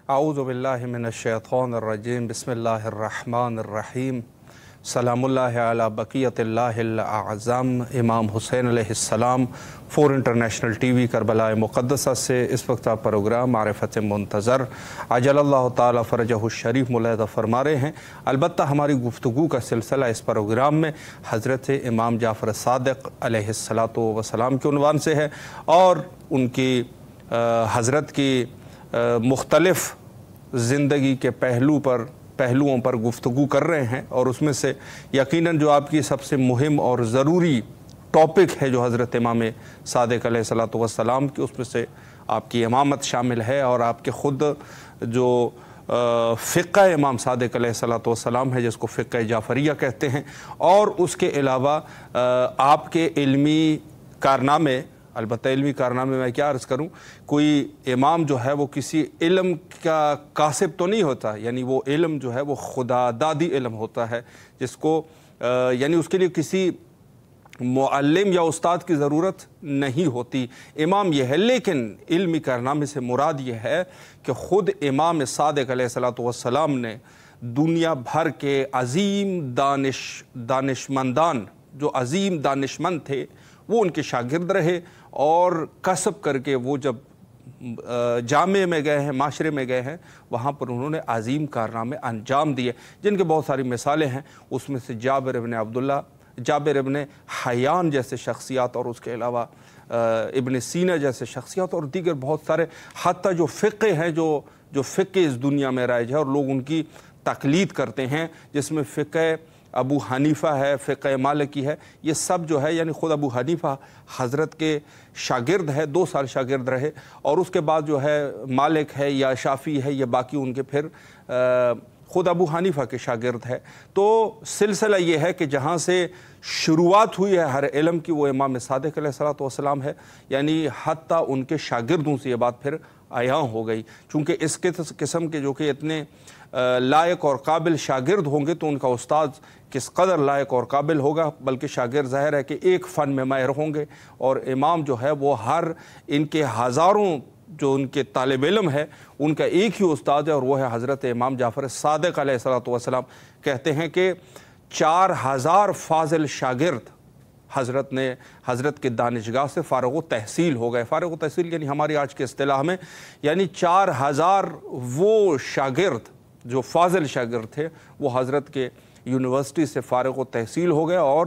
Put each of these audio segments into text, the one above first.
اعوذ باللہ من الشیطان الرجیم بسم اللہ الرحمن الرحیم سلام اللہ علی بقیت اللہ الاعظم امام حسین علیہ السلام 4 انٹرنیشنل ٹی وی کربلا مقدسہ سے اس وقت آپ پروگرام معرفت منتظر عجل اللہ تعالی فرجہ الشریف ملاحظہ فرما رہے ہیں۔ البتہ ہماری گفتگو کا سلسلہ اس پروگرام میں حضرت امام جعفر صادق علیہ السلام کے عنوان سے ہے اور ان کی حضرت کی مختلف زندگی کے پہلوؤں پر گفتگو کر رہے ہیں، اور اس میں سے یقیناً جو آپ کی سب سے مہم اور ضروری ٹاپک ہے جو حضرت امام صادق علیہ السلام کی، اس میں سے آپ کی امامت شامل ہے، اور آپ کے خود جو فقہ امام صادق علیہ السلام ہے جس کو فقہ جعفریہ کہتے ہیں، اور اس کے علاوہ آپ کے علمی کارنامے، البتہ علمی کارنامے میں کیا عرض کروں، کوئی امام جو ہے وہ کسی علم کا کاسب تو نہیں ہوتا، یعنی وہ علم جو ہے وہ خدا دادی علم ہوتا ہے جس کو یعنی اس کے لیے کسی معلم یا استاد کی ضرورت نہیں ہوتی۔ امام یہ ہے، لیکن علمی کارنامے سے مراد یہ ہے کہ خود امام صادق علیہ السلام نے دنیا بھر کے عظیم دانشمندان جو عظیم دانشمند تھے وہ ان کے شاگرد رہے، اور کسب کر کے وہ جب جامعہ میں گئے ہیں، معاشرے میں گئے ہیں، وہاں پر انہوں نے عظیم کارنامے انجام دیے جن کے بہت ساری مثالیں ہیں۔ اس میں سے جابر ابن عبداللہ، جابر ابن حیان جیسے شخصیات، اور اس کے علاوہ ابن سینا جیسے شخصیات، اور دیگر بہت سارے، حتیٰ جو فقہ ہیں جو فقہ اس دنیا میں رائج ہے اور لوگ ان کی تقلید کرتے ہیں، جس میں فقہ ابو حنیفہ ہے، فقہ مالکی ہے، یہ سب جو ہے، یعنی خود ابو حنیفہ حضرت کے شاگرد ہے، 2 سال شاگرد رہے، اور اس کے بعد جو ہے مالک ہے یا شافعی ہے، یہ باقی ان کے پھر خود ابو حنیفہ کے شاگرد ہے۔ تو سلسلہ یہ ہے کہ جہاں سے شروعات ہوئی ہے ہر علم کی وہ امام صادق علیہ السلام ہے، یعنی حتیٰ ان کے شاگردوں سے یہ بات پھر عیاں ہو گئی، چونکہ اس قسم کے جو کہ اتنے لائق اور قابل شاگرد ہوں گے تو ان کا استاد کس قدر لائق اور قابل ہوگا، بلکہ شاگرد ظاہر ہے کہ ایک فن میں ماہر ہوں گے، اور امام جو ہے وہ ان کے ہزاروں جو ان کے طالب علم ہے ان کا ایک ہی استاد ہے، اور وہ ہے حضرت امام جعفر صادق علیہ السلام۔ کہتے ہیں کہ 4000 فاضل شاگرد حضرت کے دانشگاہ سے فارغ و تحصیل ہو گئے۔ فارغ و تحصیل یعنی ہماری آج کے اصطلاح میں، یعنی 4000 وہ شاگرد جو فاضل شاگرد تھے وہ حضرت کے یونیورسٹی سے فارغ و تحصیل ہو گئے، اور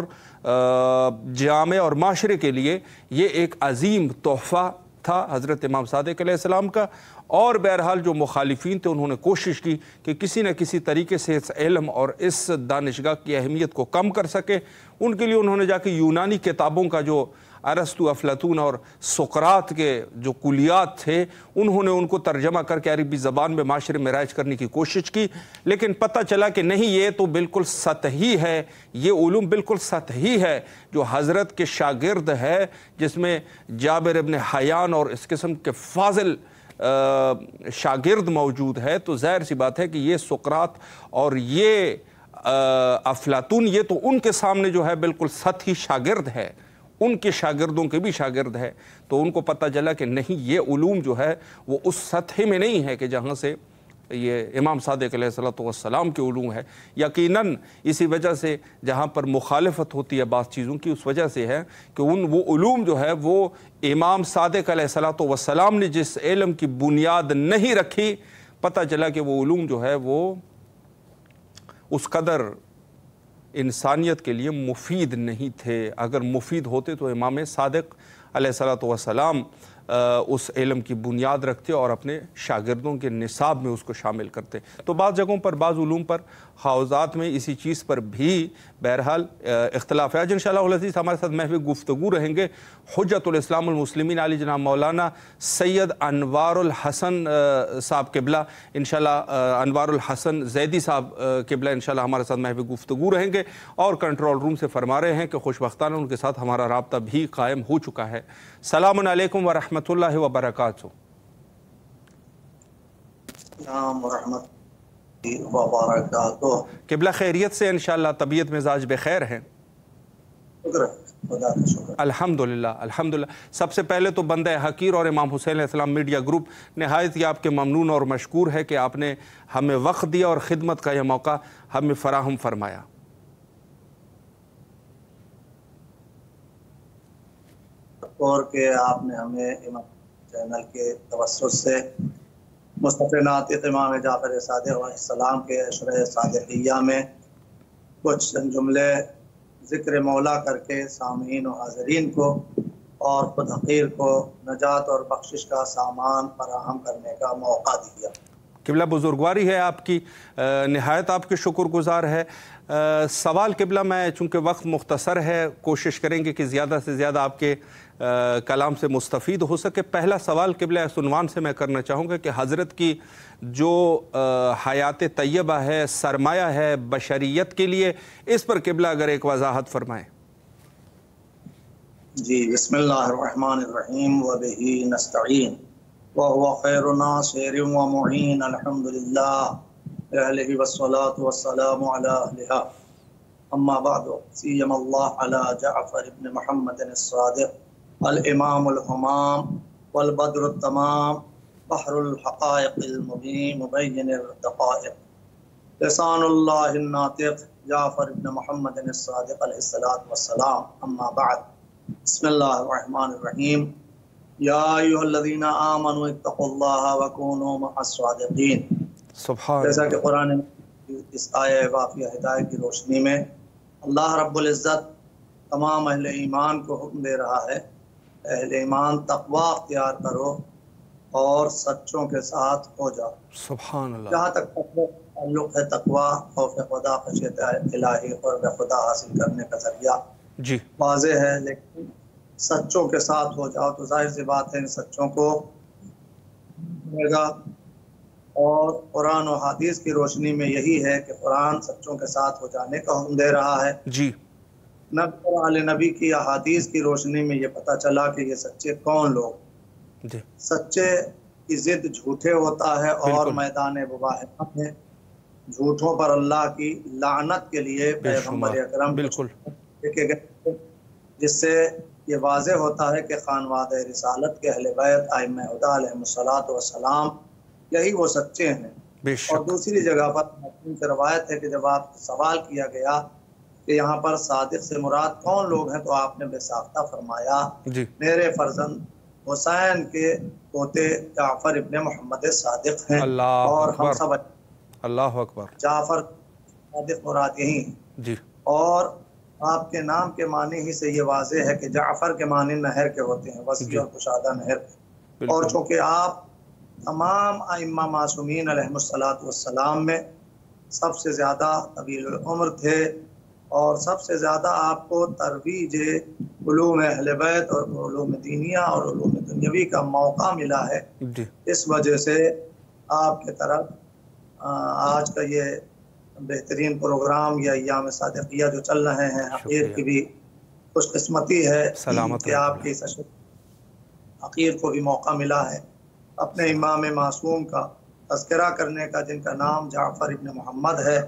جامعہ اور معاشرے کے لیے یہ ایک عظیم تحفہ تھا حضرت امام صادق علیہ السلام کا۔ اور بہرحال جو مخالفین تھے انہوں نے کوشش کی کہ کسی نہ کسی طریقے سے اس علم اور اس دانشگاہ کی اہمیت کو کم کر سکے۔ ان کے لیے انہوں نے جا کے یونانی کتابوں کا جو ارسطو، افلاطون اور سقراط کے جو کلیات تھے انہوں نے ان کو ترجمہ کر کے عربی زبان میں معاشرے میں رائج کرنے کی کوشش کی، لیکن پتہ چلا کہ نہیں، یہ تو بالکل سطحی ہے، یہ علوم بالکل سطحی ہے۔ جو حضرت کے شاگرد ہے جس میں جابر ابن حیان اور اس قسم کے فاضل شاگرد موجود ہے، تو ظاہر سی بات ہے کہ یہ سقراط اور یہ افلاطون یہ تو ان کے سامنے جو ہے بالکل سطحی شاگرد ہے، ان کے شاگردوں کے بھی شاگرد ہے، تو ان کو پتہ چلا کہ نہیں، یہ علوم جو ہے وہ اس سطح میں نہیں ہے کہ جہاں سے یہ امام صادق علیہ السلام کے علوم ہے۔ یقیناً اسی وجہ سے جہاں پر مخالفت ہوتی ہے بعض چیزوں کی، اس وجہ سے ہے کہ وہ علوم جو ہے وہ امام صادق علیہ السلام نے جس علم کی بنیاد نہیں رکھی، پتہ چلا کہ وہ علوم جو ہے وہ اس قدر انسانیت کے لیے مفید نہیں تھے۔ اگر مفید ہوتے تو امام صادق علیہ السلام اس علم کی بنیاد رکھتے اور اپنے شاگردوں کے نصاب میں اس کو شامل کرتے۔ تو بعض جگہوں پر، بعض علوم پر، حوزات میں اسی چیز پر بھی بہرحال اختلاف ہے۔ آج انشاءاللہ العزیز ہمارے ساتھ محو گفتگو رہیں گے حجت الاسلام المسلمین علی جناب مولانا سید انوار الحسن صاحب قبلہ، انشاءاللہ انوار الحسن زیدی صاحب قبلہ انشاءاللہ ہمارے ساتھ محو گفتگو رہیں گے، اور کنٹرول روم سے فرما رہے ہیں کہ خوشبختانہ ان کے ساتھ ہمارا رابطہ بھی قائم ہو چکا ہے۔ السلام علیکم ورحمۃ اللہ وبرکاتہ۔ السلام ورحمۃ اللہ وبرکاتہ۔ قبلہ خیریت سے انشاءاللہ، طبیعت مزاج بخیر ہیں؟ شکر ہے۔ خدا کا شکر۔ الحمدللہ الحمدللہ۔ سب سے پہلے تو بندہ حقیر اور امام حسین علیہ السلام میڈیا گروپ نہایت ہی آپ کے ممنون اور مشکور ہے کہ آپ نے ہمیں وقت دیا اور خدمت کا یہ موقع ہمیں فراہم فرمایا۔ اور کہ آپ نے ہمیں امام چینل کے توسط سے مصطفی ناطق امام جعفر صادق علیہ السلام کے عشرہ صادقیہ میں کچھ جملے ذکر مولا کر کے سامعین و حاضرین کو اور خود حقیر کو نجات اور بخشش کا سامان فراہم کرنے کا موقع دیا۔ قبلہ بزرگواری ہے آپ کی، نہایت آپ کے شکر گزار ہے۔ سوال قبلہ میں چونکہ وقت مختصر ہے، کوشش کریں گے کہ زیادہ سے زیادہ آپ کے کلام سے مستفید ہو سکے۔ پہلا سوال قبلہ اس عنوان سے میں کرنا چاہوں گا کہ حضرت کی جو حیات طیبہ ہے، سرمایہ ہے بشریت کے لیے، اس پر قبلہ اگر ایک وضاحت فرمائیں۔ جی، بسم اللہ الرحمن الرحیم وبہ نستعین وهو خیر ناصر ومعین الحمدللہ علیہ والصلاة والسلام علی اہلها اما بعد سیم اللہ علی جعفر ابن محمد الصادق الامام الحمام والبدر التمام بحر الحقائق المبین مبین الدقائق لسان اللہ الناطق جعفر ابن محمد الصادق علیہ السلام اما بعد بسم اللہ الرحمن الرحیم یا ایھا الذین آمنوا اتقوا اللہ وکونوا مع الصادقین۔ سبحان جیسا کہ قرآن اس آیہ واقعہ ہدایت کی روشنی میں اللہ رب العزت تمام اہل ایمان کو حکم دے رہا ہے، اہل ایمان تقوی اختیار کرو اور سچوں کے ساتھ ہو جاؤ۔ سبحان اللہ۔ جہاں تک تعلق ہے تقوی، خوف خدا، خشیت الہی، قرب خدا حاصل کرنے کا ذریعہ جی واضح ہے، لیکن سچوں کے ساتھ ہو جاؤ تو ظاہر سی بات ہے ان سچوں کو ملے گا۔ اور قرآن و حدیث کی روشنی میں یہی ہے کہ قرآن سچوں کے ساتھ ہو جانے کا حکم دے رہا ہے۔ جی نبی اور آل نبی کی احادیث کی روشنی میں یہ پتہ چلا کہ یہ سچے کون لوگ۔ جی سچے کی ضد جھوٹے ہوتا ہے اور میدان مباحثہ میں جھوٹوں پر اللہ کی لعنت کے لیے پیغمبر اکرم بالکل لکھے گئے، جس سے یہ واضح ہوتا ہے کہ خانوادہ رسالت کے اہل بیت ائمہ ہدی علیہم الصلوۃ والسلام یہی وہ سچے ہیں۔ بے اور شک۔ دوسری جگہ پر مسلم سے روایت ہے کہ جب آپ سوال کیا گیا کہ یہاں پر صادق سے مراد کون لوگ ہیں تو آپ نے بے ساختہ فرمایا جی میرے فرزند حسین کے پوتے جعفر ابن محمد صادق ہیں، اللہ اور ہم اکبر، سب اللہ اکبر۔ جعفر صادق مراد یہی ہیں۔ جی اور آپ کے نام کے معنی ہی سے یہ واضح ہے کہ جعفر کے معنی نہر کے ہوتے ہیں، وسیع اور کشادہ نہر کے۔ اور چونکہ آپ تمام ائمہ معصومین علیہم الصلوۃ والسلام میں سب سے زیادہ طویل العمر تھے اور سب سے زیادہ آپ کو ترویج علوم اہل بیت اور علوم دینیہ اور علوم دنیوی کا موقع ملا ہے، جی اس وجہ سے آپ کے طرف آج کا یہ بہترین پروگرام یا ایام صادقیہ جو چل رہے ہیں، حقیر کی بھی خوش قسمتی ہے سلامت کہ آپ کی حقیر کو بھی موقع ملا ہے اپنے امام معصوم کا تذکرہ کرنے کا، جن کا نام جعفر ابن محمد ہے۔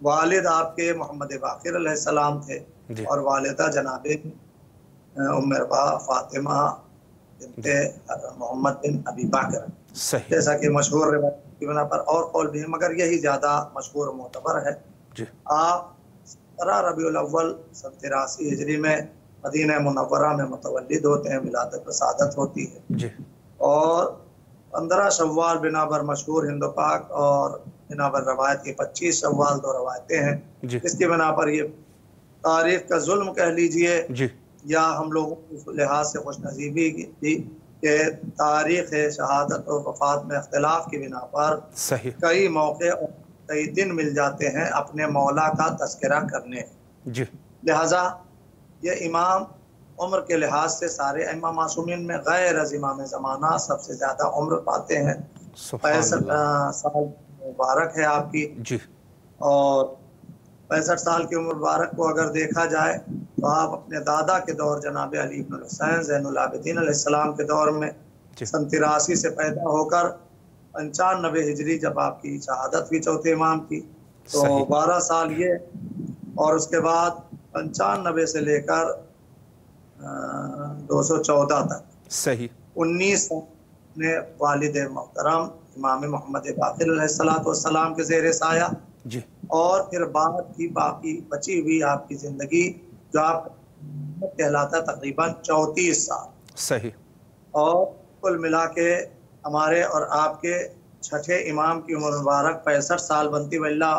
والد آپ کے محمد باقر علیہ السلام تھے اور والدہ جناب ام ربا فاطمہ بنت محمد بن ابی بکر، جیسا کہ مشہور روایت کی بنا پر اور قول بھی ہے مگر یہی زیادہ مشہور و معتبر ہے۔ آپ 17 ربیع الاول 83 ہجری میں مدینہ منورہ میں متولد ہوتے ہیں، ولادت سعادت ہوتی ہے، اور 15 شوال بنا بر مشہور ہند و پاک اور بنا بر روایت کی 25 شوال دو روایتیں ہیں، اس کی بنا پر یہ تاریخ کا ظلم کہہ لیجئے یا ہم لوگوں کی لحاظ سے خوش نصیبی کی کہ تاریخ شہادت و وفات میں اختلاف کی بنا پر کئی موقع اور کئی دن مل جاتے ہیں اپنے مولا کا تذکرہ کرنے، لہذا یہ امام عمر کے لحاظ سے سارے ائمہ معصومین میں غیر از امام زمانہ سب سے زیادہ عمر پاتے ہیں۔ 65 سال مبارک ہے آپ کی، اور 65 سال کی عمر مبارک کو اگر دیکھا جائے تو آپ اپنے دادا کے دور جناب علی بن الحسین زین العابدین علیہ السلام کے دور میں 83 سے پیدا ہو کر 95 ہجری جب آپ کی شہادت ہوئی چوتھے امام کی تو 12 سال یہ، اور اس کے بعد 95 سے لے کر 214 تک صحیح 19 نے والد محترم امام محمد باقر علیہ السلام کے زیر سایہ، جی اور پھر بعد کی باقی بچی ہوئی آپ کی زندگی جو آپ کہلاتا ہے تقریباً 34 سال، صحیح اور کل ملا کے ہمارے اور آپ کے چھٹے امام کی عمر مبارک 65 سال بنتی، واللہ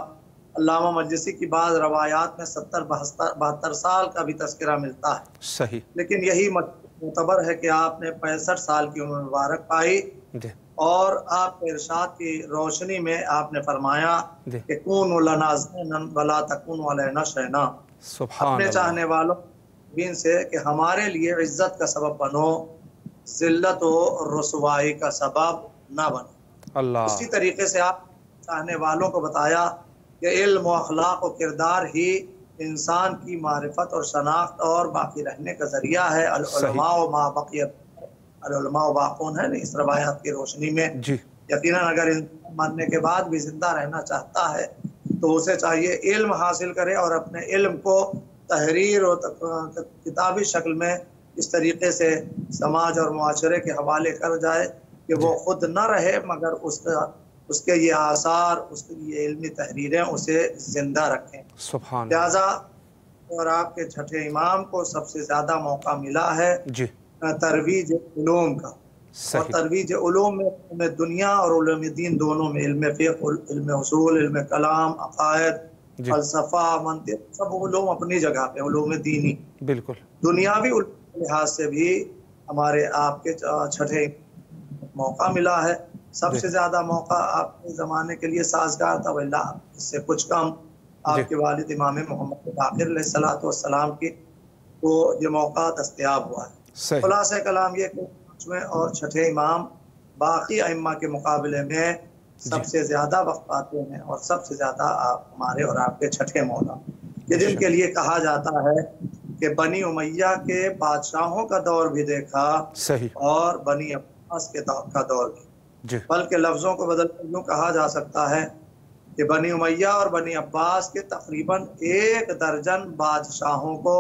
علامہ مجلسی کی بعض روایات میں 70-72 سال کا بھی تذکرہ ملتا ہے، صحیح لیکن یہی معتبر ہے کہ آپ نے 65 سال کی عمر مبارک پائی، جی اور آپ کے ارشاد کی روشنی میں آپ نے فرمایا جی کہ کونوا لنا زینا ولا تکونوا علینا شینا، سبحان اپنے اللہ چاہنے والوں دین سے کہ ہمارے لیے عزت کا سبب بنو، ذلت و رسوائی کا سبب نہ بنو۔ اللہ اسی طریقے سے آپ چاہنے والوں کو بتایا کہ علم و اخلاق و کردار ہی انسان کی معرفت اور شناخت اور باقی رہنے کا ذریعہ ہے۔ صحیح العلماء ما بقیت العلماء باقون ہے اس روایات کی روشنی میں، جی یقیناً اگر انسان مرنے کے بعد بھی زندہ رہنا چاہتا ہے تو اسے چاہیے علم حاصل کرے اور اپنے علم کو تحریر اور کتابی شکل میں اس طریقے سے سماج اور معاشرے کے حوالے کر جائے کہ وہ خود نہ رہے مگر اس کے یہ آثار، اس کی یہ علمی تحریریں اسے زندہ رکھیں۔ سبحان لہٰذا اور آپ کے چھٹے امام کو سب سے زیادہ موقع ملا ہے جی ترویج علوم کا، اور صحیح ترویج علوم میں علم دنیا اور علوم دین دونوں میں، علم فقہ، علم اصول، علم کلام، عقائد، جی فلسفہ، منطق، سب علوم اپنی جگہ پہ، علوم دینی، بالکل دنیاوی علوم کے لحاظ سے بھی ہمارے آپ کے چھٹے موقع ملا ہے۔ سب جی سے زیادہ موقع آپ کے زمانے کے لیے سازگار تھا، واللہ اس سے کچھ کم جی آپ کے والد امام محمد باقر علیہ السلام کی کو یہ موقع دستیاب ہوا ہے۔ صحیح خلاصہ کلام یہ کہ پانچویں اور چھٹے امام باقی ائمہ کے مقابلے میں جی سب سے زیادہ وقت پاتے ہیں، اور سب سے زیادہ آپ ہمارے اور آپ کے چھٹے مولا کہ بے جن شک کے لیے کہا جاتا ہے کہ بنی امیہ کے بادشاہوں کا دور بھی دیکھا صحیح اور بنی عباس کے دور کا دور بھی، جی بلکہ لفظوں کو بدل کر یوں کہا جا سکتا ہے کہ بنی امیہ اور بنی عباس کے تقریباً 1 درجن بادشاہوں کو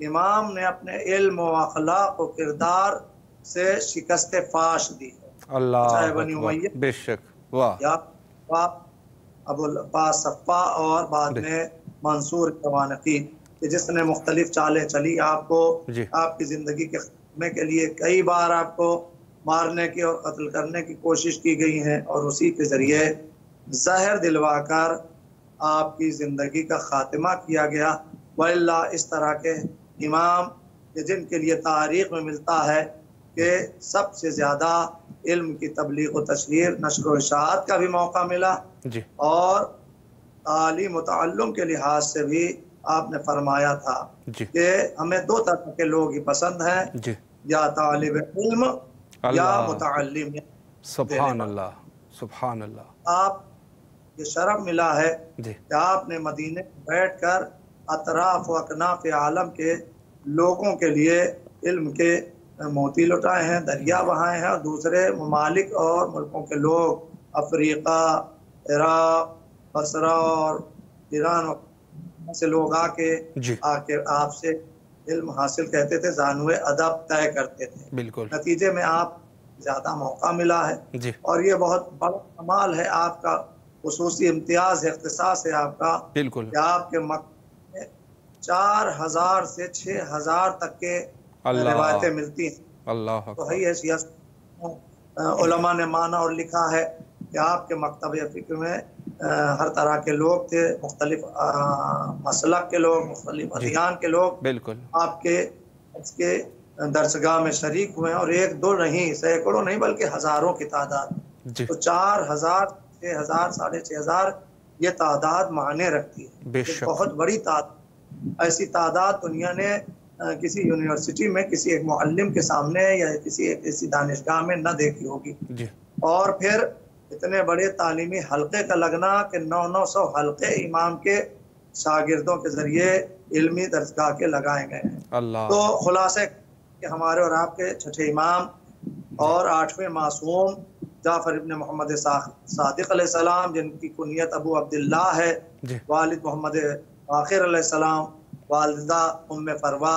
امام نے اپنے علم و اخلاق و کردار سے شکست فاش دی ہے، چاہے اللہ بنی اکبر امیہ بے شک واہ یا ابو العباس صفا اور بعد جی میں منصور قوانقی، کہ جس نے مختلف چالیں چلی، آپ کو جی آپ کی زندگی کے خاتمے کے لیے کئی بار آپ کو مارنے کی اور قتل کرنے کی کوشش کی گئی ہے، اور اسی کے ذریعے زہر دلوا کر آپ کی زندگی کا خاتمہ کیا گیا۔ واللہ اس طرح کے امام جن کے لیے تاریخ میں ملتا ہے کہ سب سے زیادہ علم کی تبلیغ و تشہیر، نشر و اشاعت کا بھی موقع ملا، جی اور تعلیم و تعلم کے لحاظ سے بھی آپ نے فرمایا تھا جی کہ ہمیں 2 طرح کے لوگ ہی پسند ہیں، جی یا طالب علم یا اللہ متعلم دینے سبحان والا۔ اللہ سبحان اللہ آپ یہ شرف ملا ہے جی کہ آپ نے مدینے میں بیٹھ کر اطراف و اکناف عالم کے لوگوں کے لیے علم کے موتی لٹائے ہیں، دریا بہائے ہیں، اور دوسرے ممالک اور ملکوں کے لوگ افریقہ، عراق، بصرہ اور ایران سے لوگ آ کے جی آپ سے علم حاصل کہتے تھے، زانوے ادب طے کرتے تھے۔ بالکل نتیجے میں آپ زیادہ موقع ملا ہے، جی اور یہ بہت بڑا کمال ہے آپ کا، خصوصی امتیاز اختصاص ہے آپ کا بالکل کہ آپ کے مکتب میں 4000 سے 6000 تک کے اللہ روایتیں ملتی ہیں۔ اللہ تو اکبر ہے حیثیت علماء نے مانا اور لکھا ہے کہ آپ کے مکتب فکر میں ہر طرح کے لوگ تھے، مختلف مسلک کے لوگ، مختلف جی ادیان کے لوگ بالکل آپ کے اس کے درسگاہ میں شریک ہوئے ہیں، اور 1-2 نہیں، سینکڑوں نہیں بلکہ ہزاروں کی تعداد۔ جی تو 4000 6000 6500 یہ تعداد معنی رکھتی ہے، بے یہ شک بہت بڑی تعداد۔ ایسی تعداد دنیا نے کسی یونیورسٹی میں کسی ایک معلم کے سامنے یا کسی دانشگاہ میں نہ دیکھی ہوگی، جی اور پھر اتنے بڑے تعلیمی حلقے کا لگنا کہ 900 حلقے امام کے شاگردوں کے ذریعے علمی درسگاہ کے لگائے گئے ہیں۔ اللہ تو خلاصہ کہ ہمارے اور آپ کے چھٹے امام اور 8ویں معصوم جعفر ابن محمد صادق علیہ السلام، جن کی کنیت ابو عبداللہ ہے، جی والد محمد باقر علیہ السلام، والدہ ام فروا،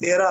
13